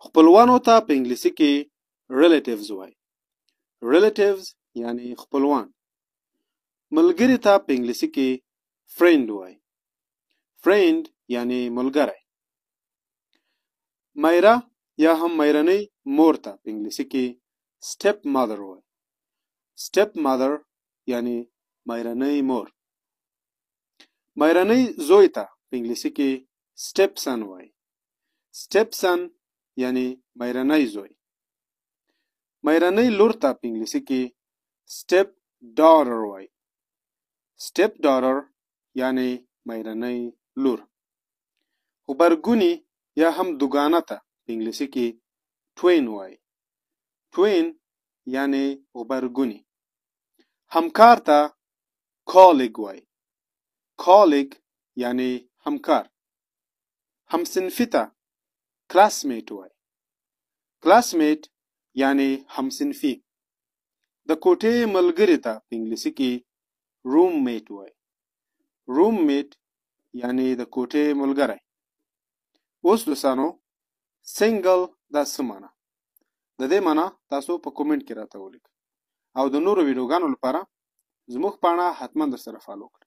خپلوانو ته په انګلیسي کې relatives وایي. relatives یعنی خپلوان. ملګری ته په انګلیسي کې friend وایي. friend یعنی ملګری. مایره یا هم مایرنۍ مور ته په انګلیسي کې step mother وایي. step mother یعنی مایرنۍ مور. مایرنۍ زوی ته په انګلیسي کې step son وایي. step son یعنی مایرنۍ زوی. مایرنۍ لور ته په انګلیسي کې step daughter وایي. step daughter یعنی مایرنۍ لور. غبرګونی یا هم دوګانه ته په انګلیسي کې twin وایي. twin یعنی غبرګونی. همکار ته colleague وایي. colleague یعنی همکار. همصنفي ته classmate وایي. classmate یعنی همصنفي. د کوټې ملګری ته په انګلیسي کې roommate وایي. roommate یعنی د کوټې ملګری. اوس دوستانو single دا څه معنی؟ د دې معنی تاسو په کومنټ کې راته ولیکئ او د نورو ویډیوګانو لپاره زموږ پاڼه حتما در سره فالو کړئ.